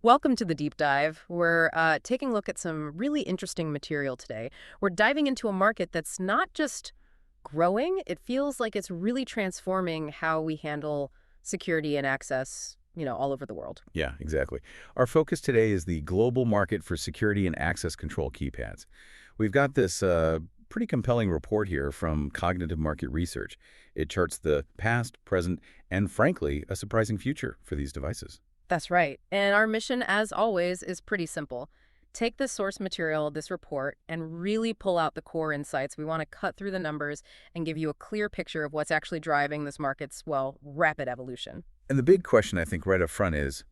Welcome to the deep dive. We're taking a look at some really interesting material today. We're diving into a market that's not just growing, it feels like it's really transforming how we handle security and access, all over the world. Yeah, exactly. Our focus today is the global market for security and access control keypads. We've got this pretty compelling report here from Cognitive Market Research. It charts the past, present, and frankly, a surprising future for these devices. That's right. And our mission, as always, is pretty simple. Take the source material, this report, and really pull out the core insights. We want to cut through the numbers and give you a clear picture of what's actually driving this market's, well, rapid evolution. And the big question, I think, right up front is,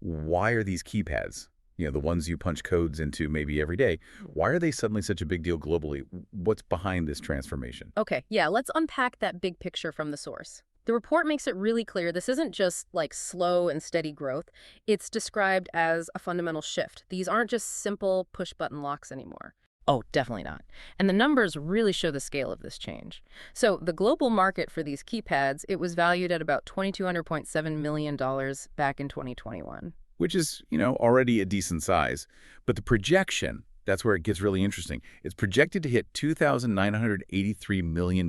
why are these keypads, the ones you punch codes into maybe every day, why are they suddenly such a big deal globally? What's behind this transformation? Okay, yeah, let's unpack that big picture from the source. The report makes it really clear this isn't just like slow and steady growth. It's described as a fundamental shift. These aren't just simple push button locks anymore. Oh, definitely not. And the numbers really show the scale of this change. So the global market for these keypads, it was valued at about $2,200.7 million back in 2021. Which is, already a decent size. But the projection, that's where it gets really interesting. It's projected to hit $2,983 million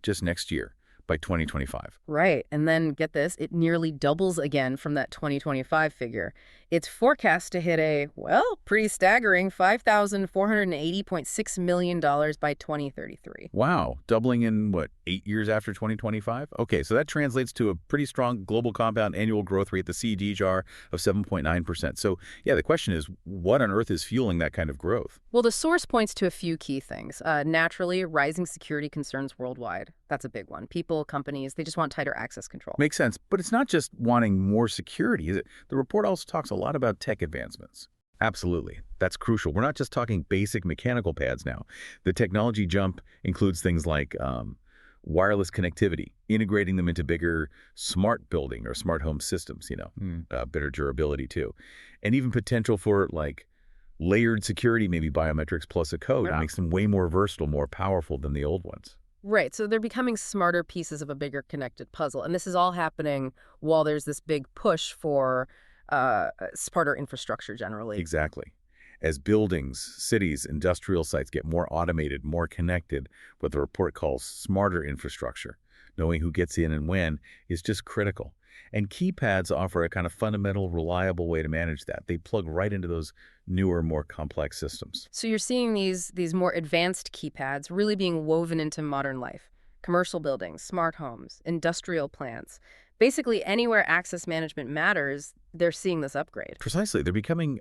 just next year by 2025. Right. And then get this, it nearly doubles again from that 2025 figure. It's forecast to hit a, well, pretty staggering $5,480.6 million by 2033. Wow, doubling in, what, 8 years after 2025? Okay, so that translates to a pretty strong global compound annual growth rate, the CAGR, of 7.9%. So, yeah, the question is, what on earth is fueling that kind of growth? Well, the source points to a few key things. Naturally, rising security concerns worldwide. That's a big one. People, companies, they just want tighter access control. Makes sense, but it's not just wanting more security, is it? The report also talks a lot about tech advancements. Absolutely. That's crucial. We're not just talking basic mechanical pads now. The technology jump includes things like wireless connectivity, integrating them into bigger smart building or smart home systems, better durability too. And even potential for like layered security, maybe biometrics plus a code. It makes them way more versatile, more powerful than the old ones. Right, so they're becoming smarter pieces of a bigger connected puzzle. And this is all happening while there's this big push for smarter infrastructure generally. Exactly. As buildings, cities, industrial sites get more automated, more connected, what the report calls smarter infrastructure, knowing who gets in and when is just critical. And keypads offer a kind of fundamental, reliable way to manage that. They plug right into those newer, more complex systems. So you're seeing these more advanced keypads really being woven into modern life. Commercial buildings, smart homes, industrial plants. Basically, anywhere access management matters, they're seeing this upgrade. Precisely. They're becoming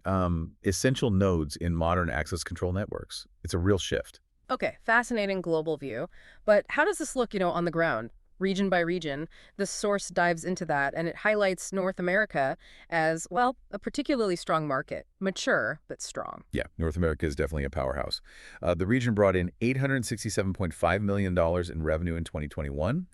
essential nodes in modern access control networks. It's a real shift. Okay, fascinating global view. But how does this look, on the ground? Region by region, the source dives into that, and it highlights North America as, well, a particularly strong market. Mature, but strong. Yeah, North America is definitely a powerhouse. The region brought in $867.5 million in revenue in 2021.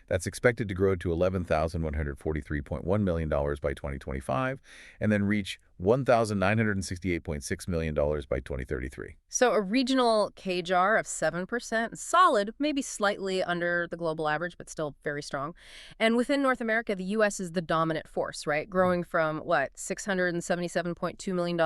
That's expected to grow to $11,143.1 million by 2025, and then reach $1,968.6 million by 2033. So a regional CAGR of 7%, solid, maybe slightly under the global average, but still very strong. And within North America, the U.S. is the dominant force, right? Growing from, $677.2 million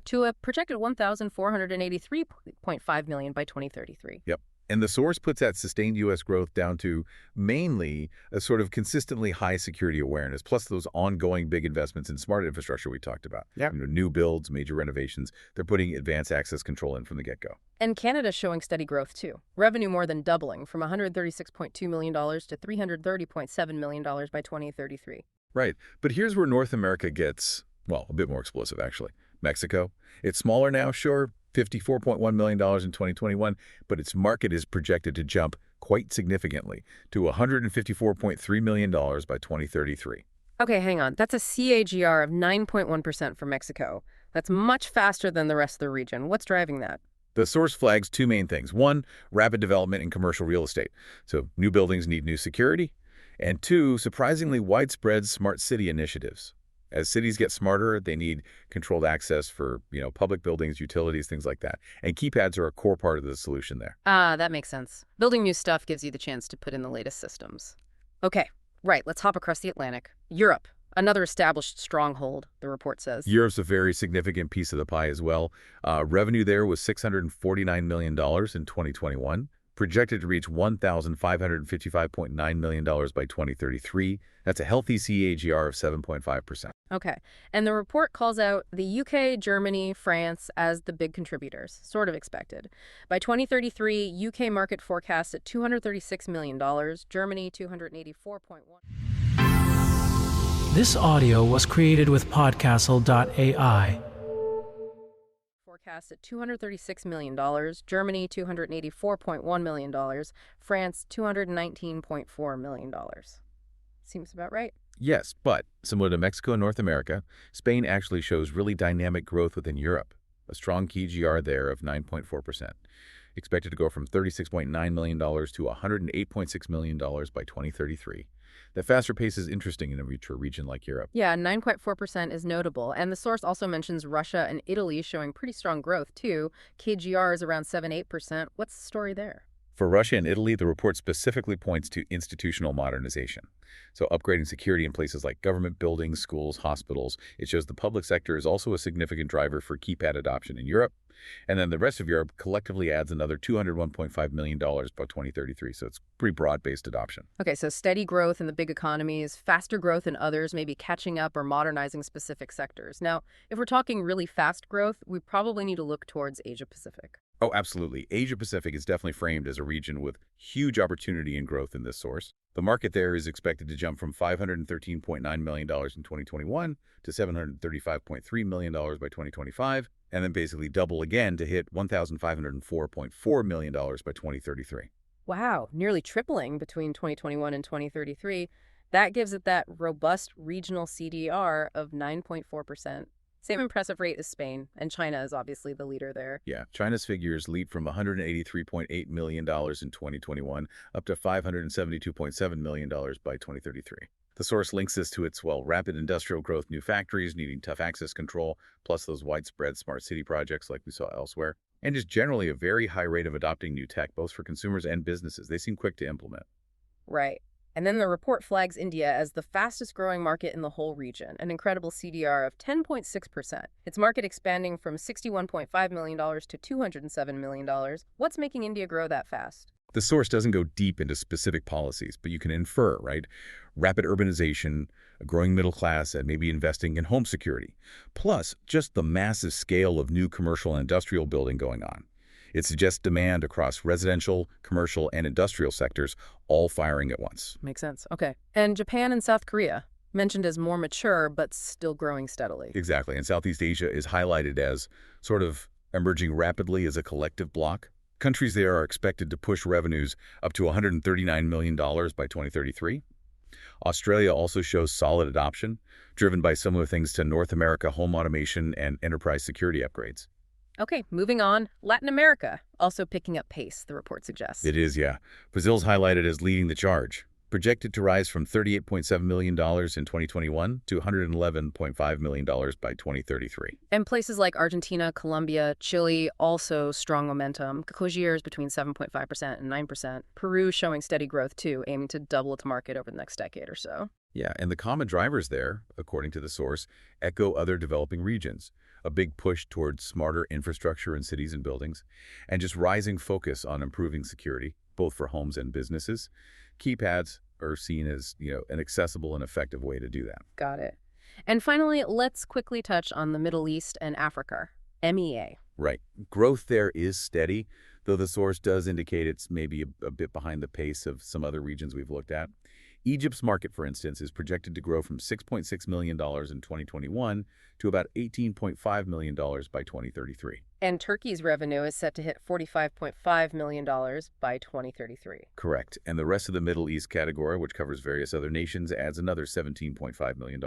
to a projected $1,483.5 million by 2033. Yep. And the source puts that sustained U.S. growth down to mainly a sort of consistently high security awareness, plus those ongoing big investments in smart infrastructure we talked about. Yeah. New builds, major renovations. They're putting advanced access control in from the get-go. And Canada's showing steady growth, too. Revenue more than doubling from $136.2 million to $330.7 million by 2033. Right. But here's where North America gets, well, a bit more explosive, actually. Mexico. It's smaller now, sure. $54.1 million in 2021, but its market is projected to jump quite significantly to $154.3 million by 2033. Okay, hang on. That's a CAGR of 9.1% for Mexico. That's much faster than the rest of the region. What's driving that? The source flags two main things. One, rapid development in commercial real estate. So new buildings need new security. And two, surprisingly widespread smart city initiatives. As cities get smarter, they need controlled access for, public buildings, utilities, things like that. And keypads are a core part of the solution there. Ah, that makes sense. Building new stuff gives you the chance to put in the latest systems. Okay, right, let's hop across the Atlantic. Europe, Another established stronghold, the report says. Europe's a very significant piece of the pie as well. Revenue there was $649 million in 2021, projected to reach $1,555.9 million by 2033. That's a healthy CAGR of 7.5%. Okay. And the report calls out the UK, Germany, France as the big contributors, sort of expected. By 2033, UK market forecast at $236 million, Germany $284.1. This audio was created with Podcastle.ai. Forecast at $236 million, Germany $284.1 million, France $219.4 million. Seems about right. Yes, but similar to Mexico and North America, Spain actually shows really dynamic growth within Europe, a strong CAGR there of 9.4%, expected to go from $36.9 million to $108.6 million by 2033. That faster pace is interesting in a mature region like Europe. Yeah, 9.4% is notable, and the source also mentions Russia and Italy showing pretty strong growth, too. KGR is around 7-8%. What's the story there? For Russia and Italy, the report specifically points to institutional modernization. So upgrading security in places like government buildings, schools, hospitals. It shows the public sector is also a significant driver for Keypad adoption in Europe. And then the rest of Europe collectively adds another $201.5 million by 2033. So it's pretty broad-based adoption. Okay, so steady growth in the big economies, faster growth in others, maybe catching up or modernizing specific sectors. Now, if we're talking really fast growth, we probably need to look towards Asia-Pacific. Oh, absolutely. Asia-Pacific is definitely framed as a region with huge opportunity and growth in this source. The market there is expected to jump from $513.9 million in 2021 to $735.3 million by 2025, and then basically double again to hit $1,504.4 million by 2033. Wow, nearly tripling between 2021 and 2033. That gives it that robust regional CDR of 9.4%. Same impressive rate as Spain, and China is obviously the leader there. Yeah, China's figures leap from $183.8 million in 2021 up to $572.7 million by 2033. The source links this to its, rapid industrial growth, new factories needing tough access control, plus those widespread smart city projects like we saw elsewhere, and just generally a very high rate of adopting new tech, both for consumers and businesses. They seem quick to implement. Right. And then the report flags India as the fastest growing market in the whole region, an incredible CDR of 10.6%. Its market expanding from $61.5 million to $207 million. What's making India grow that fast? The source doesn't go deep into specific policies, but you can infer, right? Rapid urbanization, a growing middle class, and maybe investing in home security. Plus, just the massive scale of new commercial and industrial building going on. It suggests demand across residential, commercial, and industrial sectors, all firing at once. Makes sense. Okay. And Japan and South Korea, mentioned as more mature, but still growing steadily. Exactly. And Southeast Asia is highlighted as sort of emerging rapidly as a collective bloc. Countries there are expected to push revenues up to $139 million by 2033. Australia also shows solid adoption, driven by similar things to North America home automation and enterprise security upgrades. Okay, moving on. Latin America, also picking up pace, the report suggests. It is, yeah. Brazil's highlighted as leading the charge, projected to rise from $38.7 million in 2021 to $111.5 million by 2033. And places like Argentina, Colombia, Chile, also strong momentum. CAGR is between 7.5% and 9%. Peru showing steady growth, too, aiming to double its market over the next decade or so. Yeah, and the common drivers there, according to the source, echo other developing regions. A big push towards smarter infrastructure in cities and buildings, and just rising focus on improving security, both for homes and businesses. Keypads are seen as, an accessible and effective way to do that. Got it. And finally, let's quickly touch on the Middle East and Africa, MEA. Right. Growth there is steady, though the source does indicate it's maybe a bit behind the pace of some other regions we've looked at. Egypt's market, for instance, is projected to grow from $6.6 million in 2021 to about $18.5 million by 2033. And Turkey's revenue is set to hit $45.5 million by 2033. Correct. And the rest of the Middle East category, which covers various other nations, adds another $17.5 million.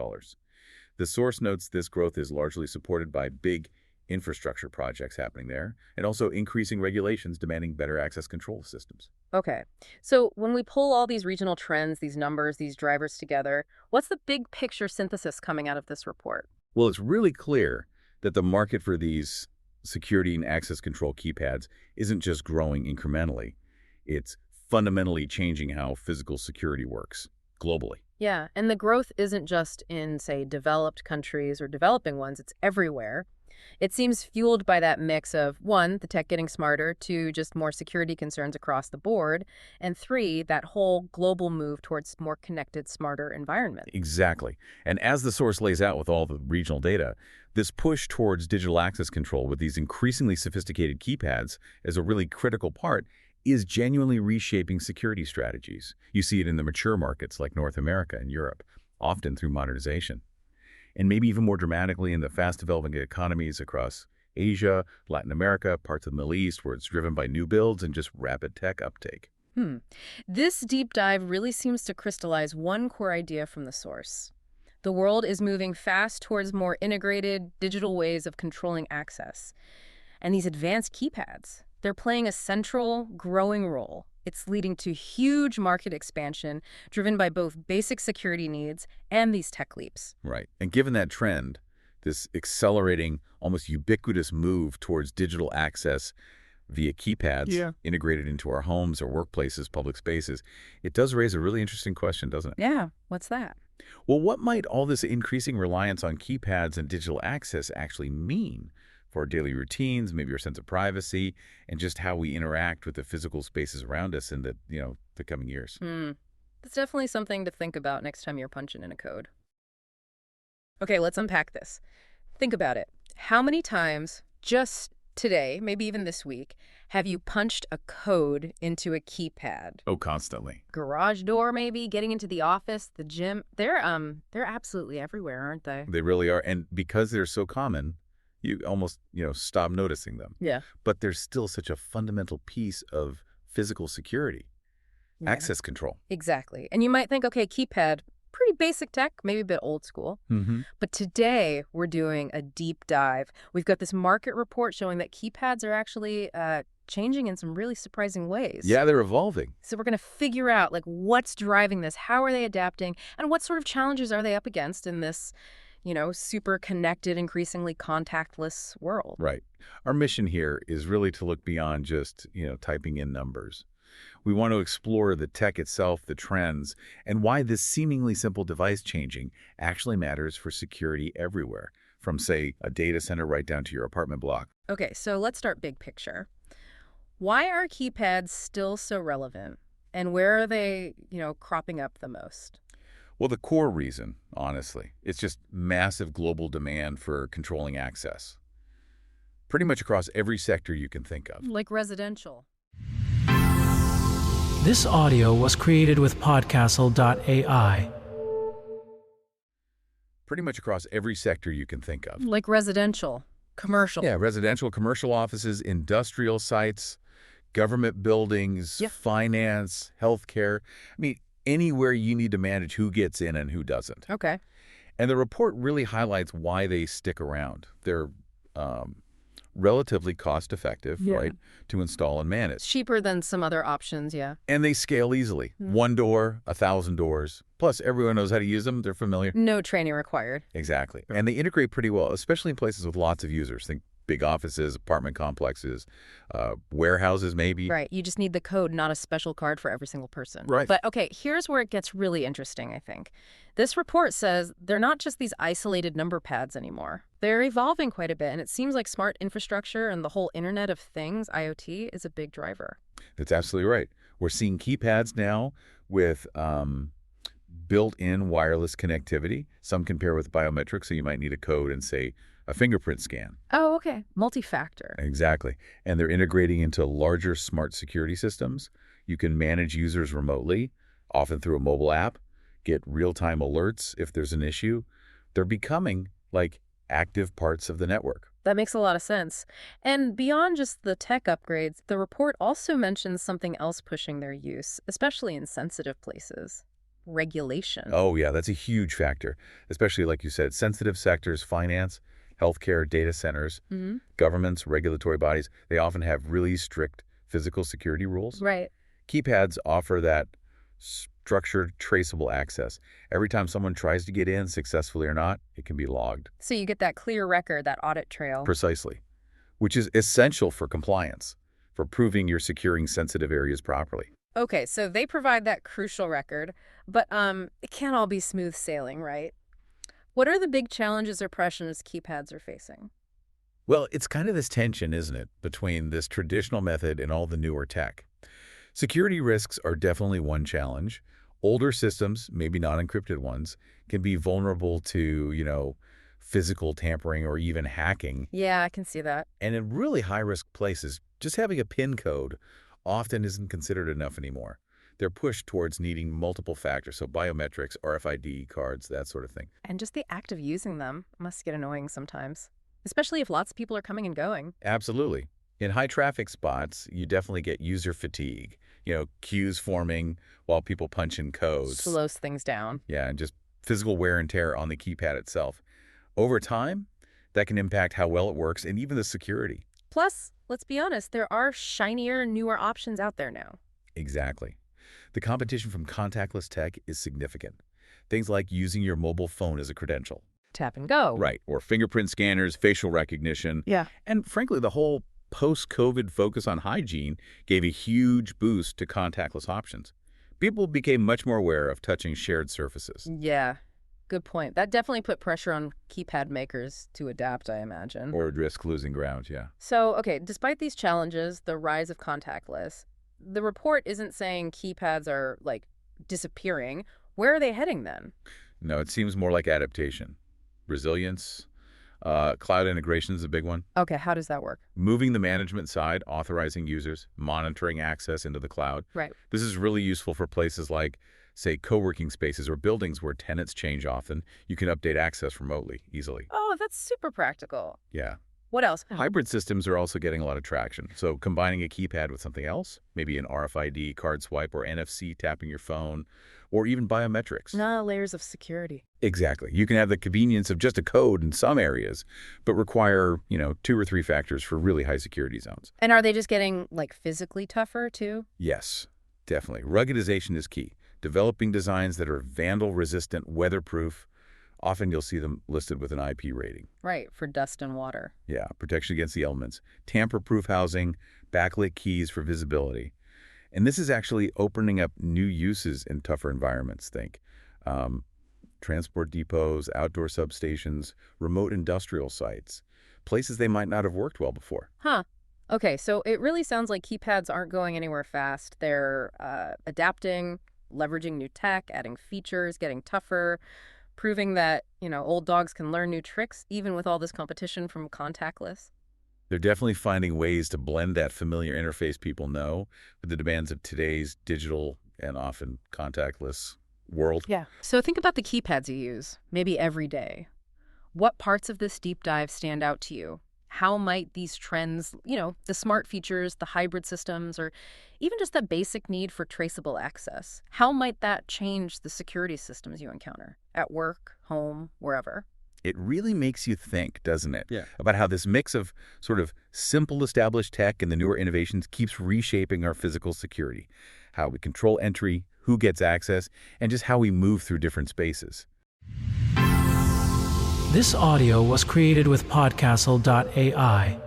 The source notes this growth is largely supported by big infrastructure projects happening there, and also increasing regulations demanding better access control systems. Okay, so when we pull all these regional trends, these numbers, these drivers together, what's the big picture synthesis coming out of this report? Well, it's really clear that the market for these security and access control keypads isn't just growing incrementally. It's fundamentally changing how physical security works globally. Yeah, and the growth isn't just in, say, developed countries or developing ones, it's everywhere. It seems fueled by that mix of, one, the tech getting smarter, two, just more security concerns across the board, and three, that whole global move towards more connected, smarter environment. Exactly. And as the source lays out with all the regional data, this push towards digital access control with these increasingly sophisticated keypads as a really critical part is genuinely reshaping security strategies. You see it in the mature markets like North America and Europe, often through modernization. And maybe even more dramatically in the fast-developing economies across Asia, Latin America, parts of the Middle East, where it's driven by new builds and just rapid tech uptake. Hmm. This deep dive really seems to crystallize one core idea from the source. The world is moving fast towards more integrated digital ways of controlling access. And these advanced keypads, they're playing a central, growing role. It's leading to huge market expansion driven by both basic security needs and these tech leaps. Right. And given that trend, this accelerating, almost ubiquitous move towards digital access via keypads integrated into our homes or workplaces, public spaces, it does raise a really interesting question, doesn't it? Yeah, what's that? Well, what might all this increasing reliance on keypads and digital access actually mean for our daily routines, maybe our sense of privacy, and just how we interact with the physical spaces around us in the coming years? That's definitely something to think about next time you're punching in a code. Okay, let's unpack this. Think about it. How many times just today, maybe even this week, have you punched a code into a keypad? Oh, constantly. Garage door, maybe, getting into the office, the gym. They're absolutely everywhere, aren't they? They really are. And because they're so common, you almost, stop noticing them. Yeah. But there's still such a fundamental piece of physical security, access control. Exactly. And you might think, okay, keypad, pretty basic tech, maybe a bit old school. But today we're doing a deep dive. We've got this market report showing that keypads are actually changing in some really surprising ways. Yeah, they're evolving. So we're going to figure out what's driving this, how are they adapting, and what sort of challenges are they up against in this, super connected, increasingly contactless world. Right. Our mission here is really to look beyond just, typing in numbers. We want to explore the tech itself, the trends, and why this seemingly simple device changing actually matters for security everywhere, from, say, a data center right down to your apartment block. Okay, so let's start big picture. Why are keypads still so relevant? And where are they, cropping up the most? Well, the core reason, honestly, it's just massive global demand for controlling access. Pretty much across every sector you can think of. Like residential. This audio was created with Podcastle.ai. Pretty much across every sector you can think of. Like residential, commercial. Yeah, residential, commercial offices, industrial sites, government buildings, finance, healthcare. Anywhere you need to manage who gets in and who doesn't. Okay. And the report really highlights why they stick around. They're relatively cost-effective, right, to install and manage. Cheaper than some other options, yeah. And they scale easily. One door, 1,000 doors. Plus, everyone knows how to use them. They're familiar. No training required. Exactly. And they integrate pretty well, especially in places with lots of users. Think big offices, apartment complexes, warehouses maybe. Right. You just need the code, not a special card for every single person. Right. But okay, here's where it gets really interesting, I think. This report says they're not just these isolated number pads anymore. They're evolving quite a bit, and it seems like smart infrastructure and the whole Internet of Things, IoT, is a big driver. That's absolutely right. We're seeing keypads now with built-in wireless connectivity. Some can pair with biometrics, so you might need a code and, say, a fingerprint scan. Oh, okay. Multi-factor. Exactly. And they're integrating into larger smart security systems. You can manage users remotely, often through a mobile app, get real-time alerts if there's an issue. They're becoming like active parts of the network. That makes a lot of sense. And beyond just the tech upgrades, the report also mentions something else pushing their use, especially in sensitive places. Regulation. Oh, yeah, that's a huge factor, especially, like you said, sensitive sectors, finance, healthcare, data centers, governments, regulatory bodies. They often have really strict physical security rules. Right. Keypads offer that structured, traceable access. Every time someone tries to get in, successfully or not, it can be logged. So you get that clear record, that audit trail. Precisely, which is essential for compliance, for proving you're securing sensitive areas properly. Okay, so they provide that crucial record, but it can't all be smooth sailing, right? What are the big challenges or pressures keypads are facing? Well, it's kind of this tension, isn't it, between this traditional method and all the newer tech. Security risks are definitely one challenge. Older systems, maybe not encrypted ones, can be vulnerable to, physical tampering or even hacking. Yeah, I can see that. And in really high-risk places, just having a PIN code often isn't considered enough anymore. They're pushed towards needing multiple factors, so biometrics, RFID cards, that sort of thing. And just the act of using them must get annoying sometimes, especially if lots of people are coming and going. Absolutely. In high-traffic spots, you definitely get user fatigue. Queues forming while people punch in codes. Slows things down. Yeah, and just physical wear and tear on the keypad itself. Over time, that can impact how well it works and even the security. Plus, let's be honest, there are shinier, newer options out there now. Exactly. The competition from contactless tech is significant. Things like using your mobile phone as a credential. Tap and go. Right, or fingerprint scanners, facial recognition. Yeah. And frankly, the whole post-COVID focus on hygiene gave a huge boost to contactless options. People became much more aware of touching shared surfaces. Yeah. Good point. That definitely put pressure on keypad makers to adapt, I imagine. Or risk losing ground, yeah. So, okay, despite these challenges, the rise of contactless, the report isn't saying keypads are, like, disappearing. Where are they heading then? No, it seems more like adaptation. Resilience, cloud integration is a big one. Okay, how does that work? Moving the management side, authorizing users, monitoring access into the cloud. Right. This is really useful for places like, say, co-working spaces or buildings where tenants change often. You can update access remotely, easily. Oh, that's super practical. Yeah. What else? Hybrid systems are also getting a lot of traction. So combining a keypad with something else, maybe an RFID card swipe or NFC tapping your phone, or even biometrics. Layers of security. Exactly. You can have the convenience of just a code in some areas, but require, 2 or 3 factors for really high security zones. And are they just getting, like, physically tougher, too? Yes, definitely. Ruggedization is key. Developing designs that are vandal-resistant, weatherproof. Often you'll see them listed with an IP rating. Right, for dust and water. Yeah, protection against the elements. Tamper-proof housing, backlit keys for visibility. And this is actually opening up new uses in tougher environments, think. Transport depots, outdoor substations, remote industrial sites, places they might not have worked well before. Huh. Okay, so it really sounds like keypads aren't going anywhere fast. They're adapting, leveraging new tech, adding features, getting tougher, proving that, old dogs can learn new tricks, even with all this competition from contactless. They're definitely finding ways to blend that familiar interface people know with the demands of today's digital and often contactless world. Yeah. So think about the keypads you use, maybe every day. What parts of this deep dive stand out to you? How might these trends, the smart features, the hybrid systems, or even just the basic need for traceable access, how might that change the security systems you encounter at work, home, wherever? It really makes you think, doesn't it? Yeah. About how this mix of sort of simple established tech and the newer innovations keeps reshaping our physical security, how we control entry, who gets access, and just how we move through different spaces. This audio was created with Podcastle.ai.